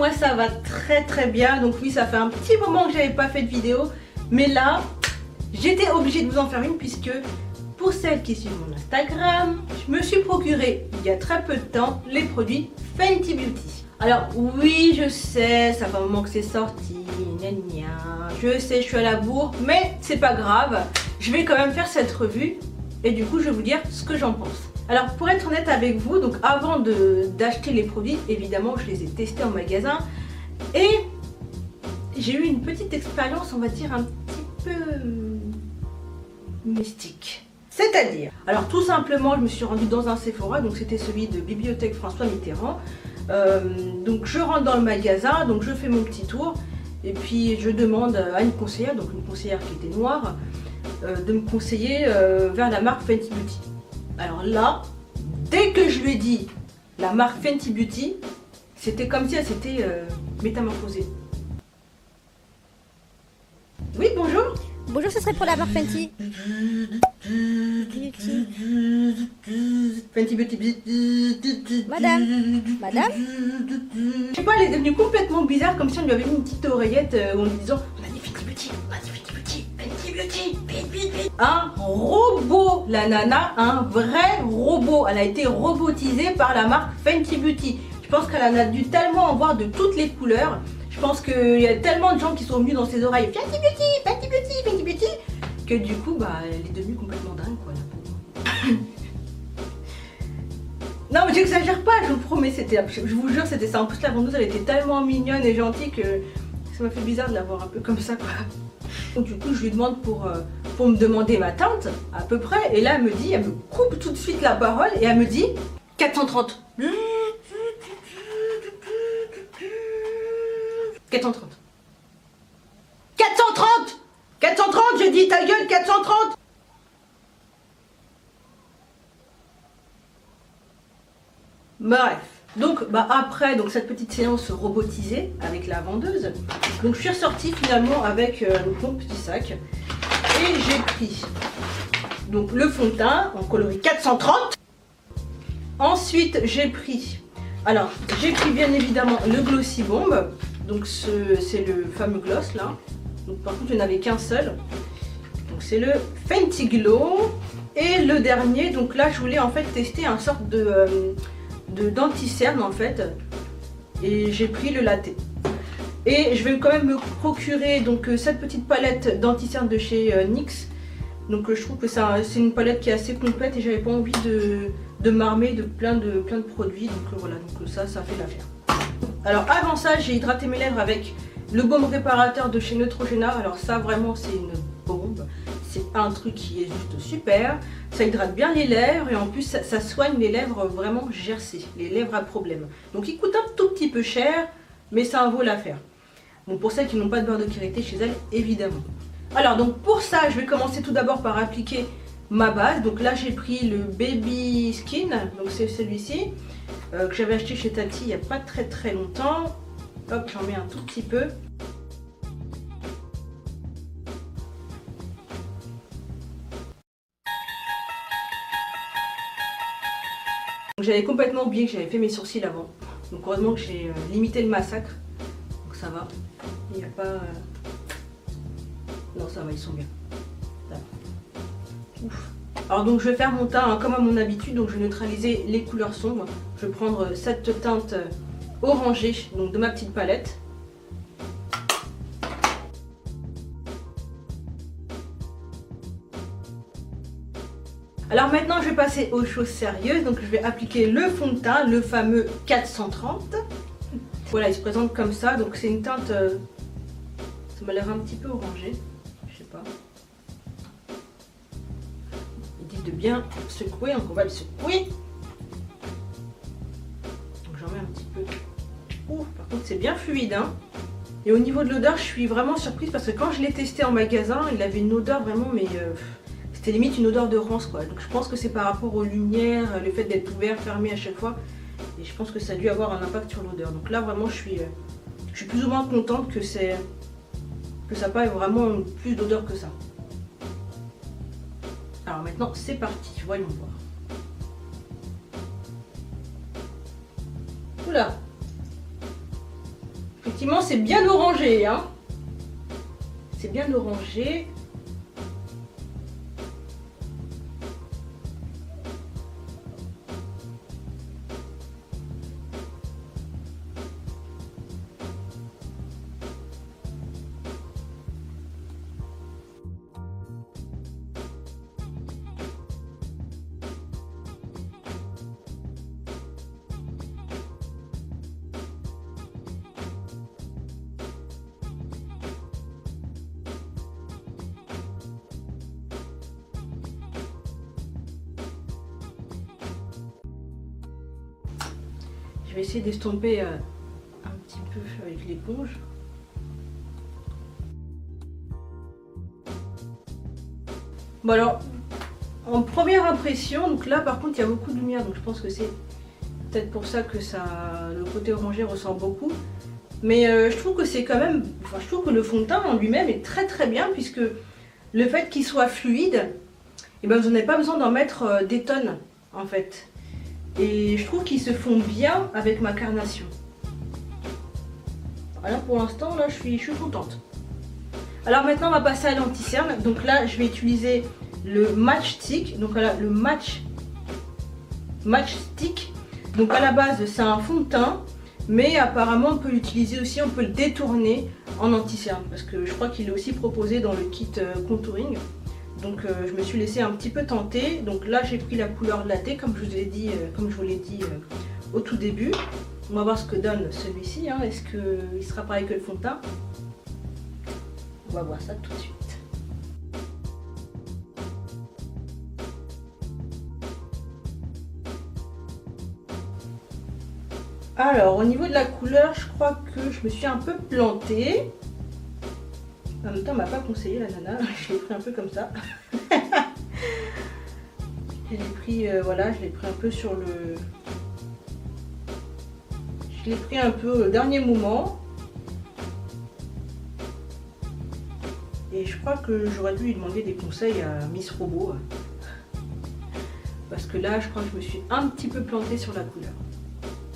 moi ça va très bien. Donc oui, ça fait un petit moment que j'avais pas fait de vidéo, mais là j'étais obligée de vous en faire une puisque pour celles qui suivent mon Instagram, je me suis procuré il y a très peu de temps les produits Fenty Beauty. Alors oui, je sais, ça fait un moment que c'est sorti, gna gna, je sais, je suis à la bourre, mais c'est pas grave, je vais quand même faire cette revue et du coup je vais vous dire ce que j'en pense. Alors pour être honnête avec vous, donc avant d'acheter les produits, évidemment je les ai testés en magasin et j'ai eu une petite expérience, on va dire un petit peu mystique. C'est-à-dire, alors tout simplement je me suis rendue dans un Sephora, donc c'était celui de Bibliothèque François Mitterrand. Donc je rentre dans le magasin, donc je fais mon petit tour et puis je demande à une conseillère, donc une conseillère qui était noire, de me conseiller vers la marque Fenty Beauty. Alors là, dès que je lui ai dit la marque Fenty Beauty, c'était comme si elle s'était métamorphosée. Oui, bonjour. Bonjour, ce serait pour la marque Fenty. Fenty Beauty. Madame. Je sais pas, elle est devenue complètement bizarre, comme si on lui avait mis une petite oreillette en lui disant on a dit Fenty Beauty, on a dit Fenty Beauty, Fenty Beauty, Fenty Beauty. Un robot, la nana, un vrai robot. Elle a été robotisée par la marque Fenty Beauty. Je pense qu'elle en a dû tellement en voir de toutes les couleurs. Je pense qu'il y a tellement de gens qui sont venus dans ses oreilles Fenty Beauty, Fenty Beauty, Fenty Beauty, que du coup, bah, elle est devenue complètement dingue, quoi, la pauvre. Non, mais j'exagère pas, je vous promets, je vous jure, c'était ça. En plus, la vendeuse, elle était tellement mignonne et gentille que ça m'a fait bizarre de la voir un peu comme ça, quoi. Donc, du coup, je lui demande pour me demander ma teinte, à peu près, et là, elle me coupe tout de suite la parole et elle me dit 430. 430. 430 430, je dis ta gueule, 430. Bref, donc bah après cette petite séance robotisée avec la vendeuse, donc je suis ressortie finalement avec mon petit sac et j'ai pris donc le fond de teint en coloris 430. Ensuite j'ai pris bien évidemment le Glossy Bomb. Donc c'est le fameux gloss là. Donc par contre je n'avais qu'un seul. Donc c'est le Fenty Glow. Et le dernier, donc là je voulais en fait tester un sorte de d'anti-cerne en fait. Et j'ai pris le latte. Et je vais quand même me procurer donc cette petite palette d'anti-cerne de chez NYX. Donc je trouve que c'est une palette qui est assez complète et j'avais pas envie de m'armer de plein de produits. Donc voilà, donc ça fait l'affaire. Alors avant ça, j'ai hydraté mes lèvres avec le baume réparateur de chez Neutrogena. Alors ça vraiment c'est une bombe. C'est un truc qui est juste super. Ça hydrate bien les lèvres et en plus ça soigne les lèvres vraiment gercées, les lèvres à problème. Donc il coûte un tout petit peu cher, mais ça en vaut l'affaire. Bon, pour celles qui n'ont pas de beurre de karité chez elles, évidemment. Alors donc pour ça, je vais commencer tout d'abord par appliquer ma base. Donc là j'ai pris le Baby Skin, donc c'est celui-ci. Que j'avais acheté chez Tati il n'y a pas très longtemps. Hop, j'en mets un tout petit peu. J'avais complètement oublié que j'avais fait mes sourcils avant. Donc heureusement que j'ai limité le massacre. Donc ça va. Il n'y a pas... Non, ça va, ils sont bien. Là. Ouf. Alors donc je vais faire mon teint comme à mon habitude, donc je vais neutraliser les couleurs sombres. Je vais prendre cette teinte orangée donc de ma petite palette. Alors maintenant je vais passer aux choses sérieuses, donc je vais appliquer le fond de teint, le fameux 430. Voilà, il se présente comme ça, donc c'est une teinte, ça m'a l'air un petit peu orangé, je sais pas. De bien secouer, donc on va le secouer. Donc j'en mets un petit peu. Ouh, par contre c'est bien fluide hein. Et au niveau de l'odeur je suis vraiment surprise parce que quand je l'ai testé en magasin il avait une odeur vraiment mais c'était limite une odeur de rance quoi. Donc je pense que c'est par rapport aux lumières, le fait d'être ouvert, fermé à chaque fois, et je pense que ça a dû avoir un impact sur l'odeur. Donc là vraiment je suis plus ou moins contente que ça n'a pas vraiment plus d'odeur que ça. Alors maintenant c'est parti, voyons voir. Oula. Effectivement, c'est bien orangé, hein. C'est bien orangé. Je vais essayer d'estomper un petit peu avec l'éponge. Bon alors, en première impression, donc là par contre il y a beaucoup de lumière, donc je pense que c'est peut-être pour ça que le côté orangé ressort beaucoup. Mais je trouve que c'est quand même, enfin je trouve que le fond de teint en lui-même est très très bien, puisque le fait qu'il soit fluide, et ben vous n'avez pas besoin d'en mettre des tonnes en fait. Et je trouve qu'ils se font bien avec ma carnation. Alors pour l'instant là je suis contente. Alors maintenant on va passer à l'anti-cerne. Donc là je vais utiliser le Match Stick. Donc là le Match Stick. Donc à la base c'est un fond de teint, mais apparemment on peut l'utiliser aussi, on peut le détourner en anti-cerne, parce que je crois qu'il est aussi proposé dans le kit contouring. Donc je me suis laissé un petit peu tenter. Donc là j'ai pris la couleur latte comme je vous l'ai dit, au tout début. On va voir ce que donne celui-ci, hein. Est-ce qu'il sera pareil que le fond de teint? On va voir ça tout de suite. Alors au niveau de la couleur, je crois que je me suis un peu plantée. En même temps, on m'a pas conseillé la nana, je l'ai pris un peu comme ça. Je l'ai pris, voilà, je l'ai pris un peu sur le... Je l'ai pris un peu au dernier moment. Et je crois que j'aurais dû lui demander des conseils à Miss Robot. Parce que là, je crois que je me suis un petit peu plantée sur la couleur.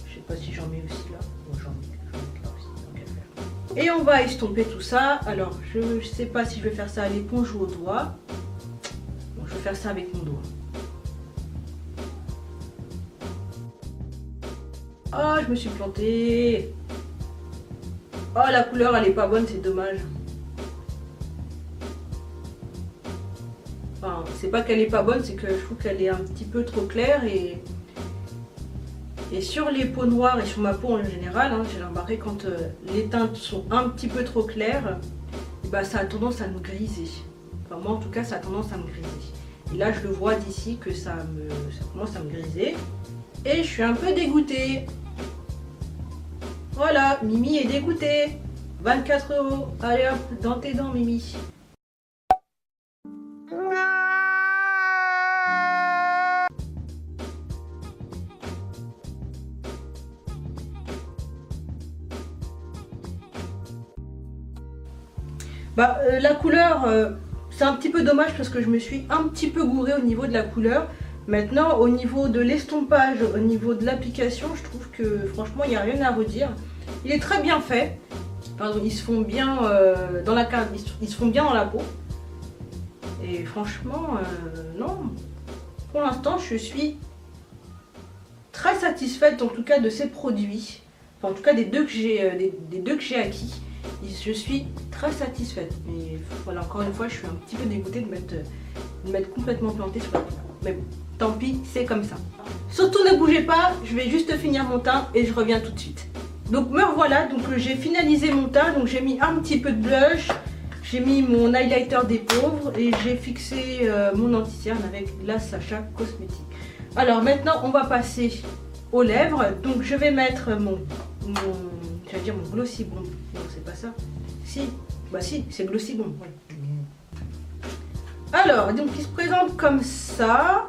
Je sais pas si j'en mets aussi là. Bon, j'en mets là aussi, tant qu'à faire. Et on va estomper tout ça. Alors, je sais pas si je vais faire ça à l'éponge ou au doigt. Bon, je vais faire ça avec mon doigt. Oh, je me suis plantée. Oh, la couleur, elle est pas bonne, c'est dommage. Enfin, c'est pas qu'elle est pas bonne, c'est que je trouve qu'elle est un petit peu trop claire. Et sur les peaux noires et sur ma peau en général, hein, j'ai remarqué quand les teintes sont un petit peu trop claires, bah, ça a tendance à me griser. Enfin, moi en tout cas, ça a tendance à me griser. Et là, je le vois d'ici que ça commence à me griser. Et je suis un peu dégoûtée. Voilà, Mimi est dégoûtée. 24 €. Allez hop, dans tes dents, Mimi. Bah, la couleur, c'est un petit peu dommage parce que je me suis un petit peu gourée au niveau de la couleur. Maintenant, au niveau de l'estompage, au niveau de l'application, je trouve que franchement, il n'y a rien à redire. Il est très bien fait. Pardon, ils se font bien dans la carte, ils se font bien dans la peau. Et franchement, non. Pour l'instant, je suis très satisfaite en tout cas de ces produits. Enfin, en tout cas des deux que j'ai acquis. Je suis très satisfaite. Mais voilà, encore une fois, je suis un petit peu dégoûtée de m'être complètement plantée sur la couleur. Mais bon, tant pis, c'est comme ça. Surtout ne bougez pas, je vais juste finir mon teint et je reviens tout de suite. Donc me revoilà, donc j'ai finalisé mon teint, donc j'ai mis un petit peu de blush, j'ai mis mon highlighter des pauvres et j'ai fixé mon anti-cerne avec la Sacha Cosmétique. Alors maintenant on va passer aux lèvres, donc je vais mettre mon Glossy Bomb. Non, c'est pas ça. Si, bah si, c'est Glossy Bomb. Ouais. Alors, donc il se présente comme ça.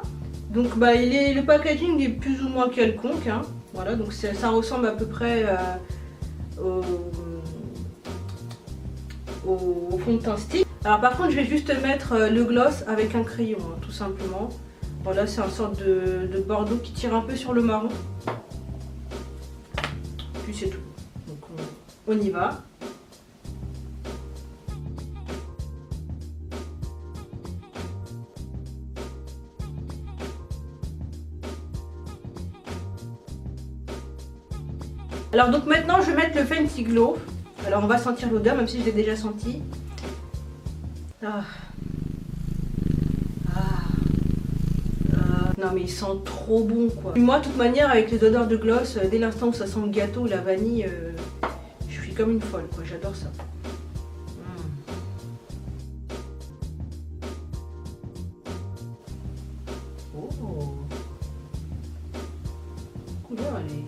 Donc bah le packaging est plus ou moins quelconque, hein. Voilà, donc ça ressemble à peu près au fond de teint stick. Alors par contre je vais juste mettre le gloss avec un crayon, hein, tout simplement. Voilà, c'est une sorte de bordeaux qui tire un peu sur le marron. Puis c'est tout. Donc On y va. Alors donc maintenant je vais mettre le Fenty Glow. Alors on va sentir l'odeur même si je l'ai déjà senti. Non mais il sent trop bon quoi. Moi de toute manière avec les odeurs de gloss, dès l'instant où ça sent le gâteau ou la vanille, je suis comme une folle quoi, j'adore ça. Oh, la couleur elle est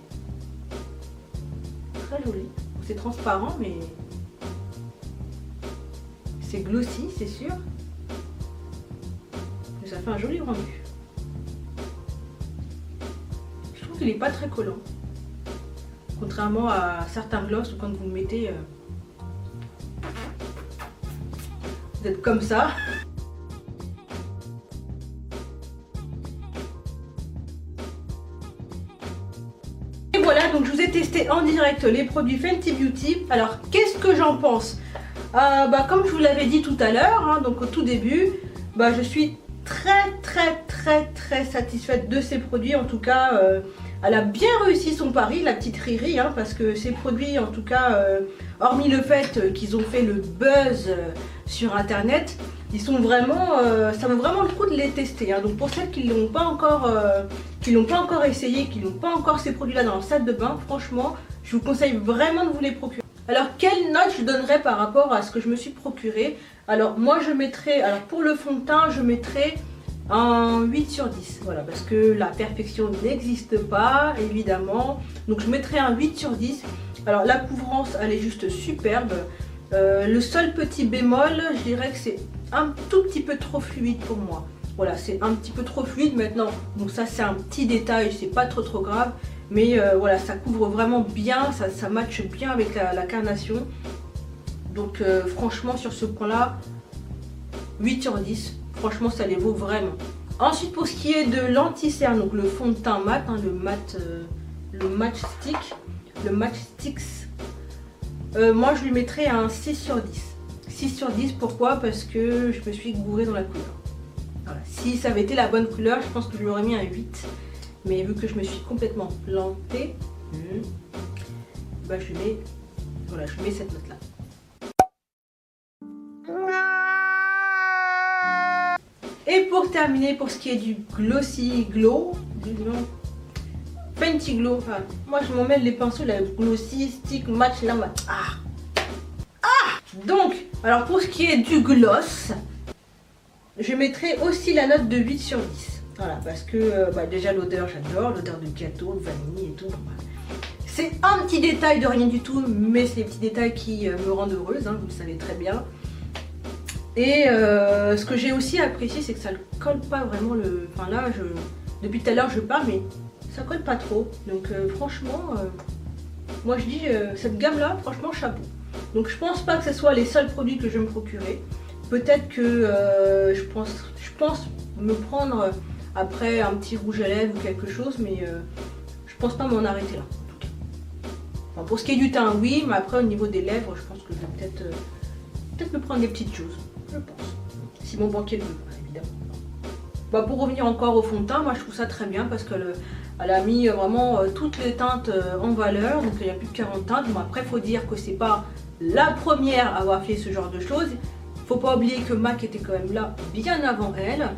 très jolie. C'est transparent mais c'est glossy c'est sûr. Mais ça fait un joli rendu. Je trouve qu'il n'est pas très collant. Contrairement à certains gloss où quand vous le mettez, vous êtes comme ça. Et voilà, donc je vous ai testé en direct les produits Fenty Beauty. Alors qu'est-ce que j'en pense? Comme je vous l'avais dit tout à l'heure, hein, donc au tout début, je suis très satisfaite de ces produits. En tout cas, elle a bien réussi son pari, la petite Riri, hein, parce que ces produits, en tout cas, hormis le fait qu'ils ont fait le buzz sur internet, ils sont vraiment, ça vaut vraiment le coup de les tester. Hein. Donc pour celles qui l'ont pas encore essayé, qui n'ont pas encore ces produits-là dans leur salle de bain, franchement, je vous conseille vraiment de vous les procurer. Alors quelle note je donnerais par rapport à ce que je me suis procuré? Alors moi je mettrais, alors pour le fond de teint je mettrais un 8 sur 10, voilà, parce que la perfection n'existe pas évidemment, donc je mettrais un 8 sur 10. Alors la couvrance elle est juste superbe, le seul petit bémol je dirais que c'est un tout petit peu trop fluide pour moi. Voilà, c'est un petit peu trop fluide maintenant, donc ça c'est un petit détail, c'est pas trop grave. Mais voilà, ça couvre vraiment bien, ça matche bien avec la carnation. Donc franchement sur ce point là, 8 sur 10, franchement ça les vaut vraiment. Ensuite pour ce qui est de l'anti-cerne, donc le fond de teint mat, hein, le match sticks, moi je lui mettrais un 6 sur 10. 6 sur 10 pourquoi? Parce que je me suis gourée dans la couleur. Voilà. Si ça avait été la bonne couleur, je pense que je lui aurais mis un 8. Mais vu que je me suis complètement plantée, je mets cette note là. Et pour terminer, pour ce qui est du Glossy Glow, Fenty Glow, enfin, moi je m'en mêle les pinceaux, la Glossy Stick Match la mat. Donc, alors pour ce qui est du gloss, je mettrai aussi la note de 8 sur 10. Voilà, parce que déjà l'odeur, j'adore, l'odeur de gâteau, de vanille et tout. C'est un petit détail de rien du tout, mais c'est les petits détails qui me rendent heureuse, hein, vous le savez très bien. Et ce que j'ai aussi apprécié, c'est que ça ne colle pas vraiment le... Enfin là, depuis tout à l'heure je parle, mais ça colle pas trop. Donc franchement, moi je dis, cette gamme-là, franchement, chapeau. Donc je pense pas que ce soit les seuls produits que je vais me procurer. Peut-être que je pense me prendre... après un petit rouge à lèvres ou quelque chose, mais je pense pas m'en arrêter là en tout cas. Enfin, pour ce qui est du teint oui, mais après au niveau des lèvres je pense que je vais peut-être me prendre des petites choses, je pense, si mon banquier le veut évidemment. Pour revenir encore au fond de teint, moi je trouve ça très bien parce qu'elle a mis vraiment toutes les teintes en valeur, donc il y a plus de 40 teintes. Bon, après il faut dire que c'est pas la première à avoir fait ce genre de choses, faut pas oublier que MAC était quand même là bien avant elle.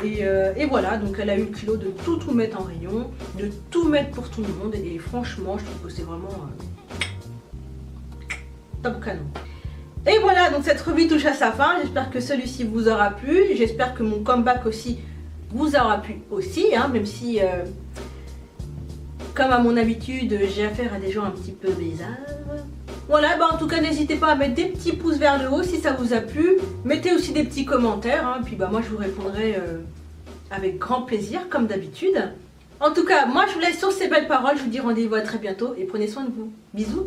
Et voilà, donc elle a eu le culot de tout mettre en rayon, de tout mettre pour tout le monde, et franchement je trouve que c'est vraiment top canon. Et voilà, donc cette revue touche à sa fin, j'espère que celui-ci vous aura plu, j'espère que mon comeback aussi vous aura plu aussi, hein, même si comme à mon habitude j'ai affaire à des gens un petit peu bizarres. Voilà, en tout cas n'hésitez pas à mettre des petits pouces vers le haut si ça vous a plu. Mettez aussi des petits commentaires, hein, puis moi je vous répondrai avec grand plaisir comme d'habitude. En tout cas, moi je vous laisse sur ces belles paroles, je vous dis rendez-vous à très bientôt et prenez soin de vous. Bisous.